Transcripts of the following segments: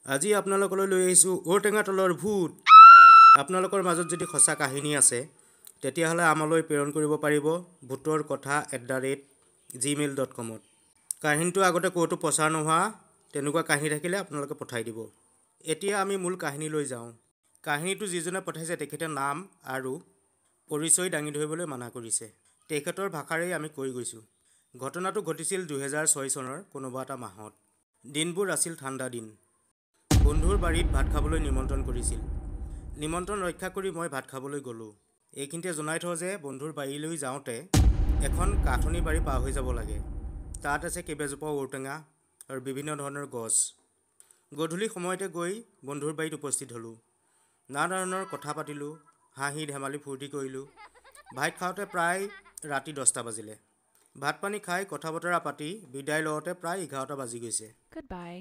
আজি আপোনালোকলৈ লৈ আহিছোঁ ঔটেঙা তলৰ ভূত। আপোনালোকৰ মাজত যদি সঁচা কাহিনী আছে তেতিয়াহ'লে আমালৈ প্ৰেৰণ কৰিব পাৰিব bhutorkotha@gmail.com-ত। কাহিনীটো আগতে ক'তো প্ৰচাৰ নোহোৱা তেনেকুৱা কাহিনী থাকিলে আপোনালোকে পঠাই দিব। এতিয়া আমি মূল কাহিনীলৈ যাওঁ। কাহিনীটো যিজনে পঠাইছে তেখেতে নাম আৰু পৰিচয় দাঙি ধৰিবলৈ মানা কৰিছে। তেখেতৰ ভাষাৰেই আমি কৈ গৈছোঁ। ঘটনাটো ঘটিছিল 2006 চনৰ কোনোবা এটা মাহত। দিনবোৰ আছিল ঠাণ্ডা দিন। বন্ধুৰ বাৰীত ভাত খাবলৈ নিমন্ত্ৰণ কৰিছিল। নিমন্ত্ৰণ ৰক্ষা কৰি মই ভাত খাবলৈ গ'লোঁ। এইখিনিতে জনাই থওঁ যে বন্ধুৰ বাৰীলৈ যাওঁতে এখন কাঠনি বাৰী পাৰ হৈ যাব লাগে। তাত আছে কেইবাজোপাও ঔটেঙা আৰু বিভিন্ন ধৰণৰ গছ। গধূলি সময়তে গৈ বন্ধুৰ বাৰীত উপস্থিত হ'লোঁ। নানা ধৰণৰ কথা পাতিলোঁ, হাঁহি ধেমালি ফূৰ্তি কৰিলোঁ। ভাত খাওঁতে প্ৰায় ৰাতি 10টা বাজিলে। ভাত পানী খাই কথা বতৰা পাতি বিদায় লওঁতে প্ৰায় 11টা বাজি গৈছে।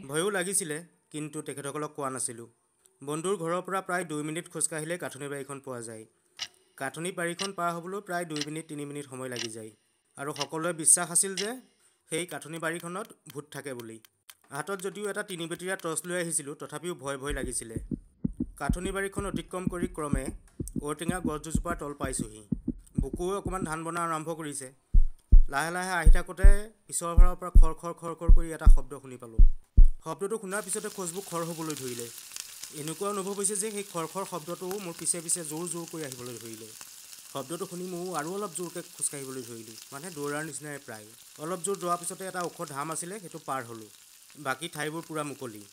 ভয়ো লাগিছিলে, কিন্তু তেখেতসকলক কোৱা নাছিলোঁ। বন্ধুৰ ঘৰৰ পৰা প্ৰায় 2 মিনিট খোজকাঢ়িলে কাঠনি বাৰীখন পোৱা যায়। কাঠনি বাৰীখন পাৰ হ'বলৈ প্ৰায় 2 মিনিট 3 মিনিট সময় লাগি যায়। আৰু সকলোৰে বিশ্বাস আছিল যে সেই কাঠনি বাৰীখনত ভূত থাকে বুলি। হাতত যদিও এটা 3 বেটেৰীয়া টৰ্চ লৈ আহিছিলোঁ, তথাপিও ভয় লাগিছিলে। কাঠনি বাৰীখন অতিক্ৰম কৰি ক্ৰমে ঔটেঙা গছ দুজোপাৰ তল পাইছোঁহি। বুকুৱে অকণমান ধান বনা আৰম্ভ কৰিছে। লাহে লাহে আহি থাকোঁতে পিছৰ ঘৰৰ পৰা খৰ খৰ কৰি এটা শব্দ শুনি পালোঁ। শব্দটো শুনাৰ পিছতে খোজবোৰ খৰ হ'বলৈ ধৰিলে। এনেকুৱা অনুভৱ হৈছে যে সেই খৰ শব্দটো মোৰ পিছে পিছে জোৰ কৰি আহিবলৈ ধৰিলে। শব্দটো শুনি ময়ো আৰু অলপ জোৰকৈ খোজকাঢ়িবলৈ ধৰিলোঁ, মানে দৌৰাৰ নিচিনাই প্ৰায়। অলপ জোৰ দৌৰাৰ পিছতে এটা ওখ ধাম আছিলে, সেইটো পাৰ হ'লোঁ। বাকী ঠাইবোৰ পূৰা মুকলি।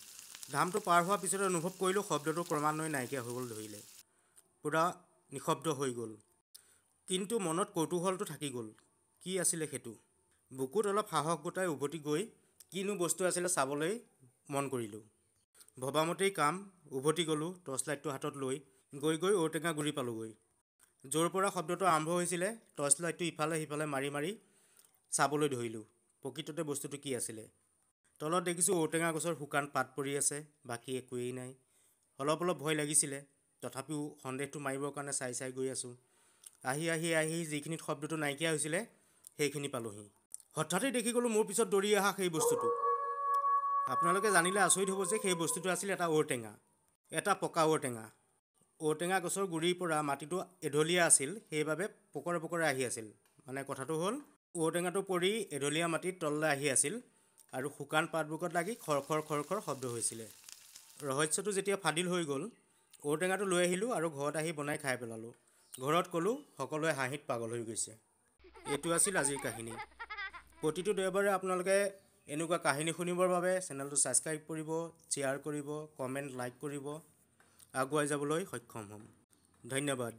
ধামটো পাৰ হোৱাৰ পিছতে অনুভৱ কৰিলোঁ শব্দটো ক্ৰমান্বয়ে নাইকিয়া হ'বলৈ ধৰিলে। পূৰা নিঃশব্দ হৈ গ'ল। কিন্তু মনত কৌতূহলটো থাকি গ'ল। কি আছিলে সেইটো? বুকুত অলপ সাহস গোটাই উভতি গৈ কিনো বস্তু আছিলে চাবলৈ মন কৰিলোঁ। ভবামতেই কাম, উভতি গ'লোঁ টৰ্চ লাইটটো হাতত লৈ। গৈ ঔটেঙা গুৰি পালোঁগৈ। য'ৰ পৰা শব্দটো আৰম্ভ হৈছিলে, টৰ্চ লাইটটো ইফালে সিফালে মাৰি চাবলৈ ধৰিলোঁ। প্ৰকৃততে বস্তুটো কি আছিলে? তলত দেখিছোঁ ঔটেঙা গছৰ শুকান পাত পৰি আছে, বাকী একোৱেই নাই। অলপ ভয় লাগিছিলে, তথাপিও সন্দেহটো মাৰিবৰ কাৰণে চাই গৈ আছোঁ। আহি যিখিনিত শব্দটো নাইকিয়া হৈছিলে সেইখিনি পালোঁহি। হঠাতেই দেখি গ'লোঁ মোৰ পিছত দৌৰি অহা সেই বস্তুটো। আপোনালোকে জানিলে আচৰিত হ'ব যে সেই বস্তুটো আছিল এটা ঔটেঙা, এটা পকা ঔটেঙা। ঔটেঙা গছৰ গুৰিৰ পৰা মাটিটো এঢলীয়া আছিল, সেইবাবে পকৰে আহি আছিল। মানে কথাটো হ'ল ঔটেঙাটো পৰি এঢলীয়া মাটিত তললৈ আহি আছিল আৰু শুকান পাতবোৰত লাগি খৰ শব্দ হৈছিলে। ৰহস্যটো যেতিয়া ফাদিল হৈ গ'ল, ঔটেঙাটো লৈ আহিলোঁ আৰু ঘৰত আহি বনাই খাই পেলালোঁ। ঘৰত ক'লোঁ, সকলোৱে হাঁহিত পাগল হৈ গৈছে। এইটো আছিল আজিৰ কাহিনী। প্ৰতিটো দেওবাৰে আপোনালোকে এনেকুৱা কাহিনী শুনিবৰ বাবে চেনেলটো ছাবস্ক্ৰাইব কৰিব, শ্বেয়াৰ কৰিব, কমেণ্ট লাইক কৰিব, আগুৱাই যাবলৈ সক্ষম হ'ম। ধন্যবাদ।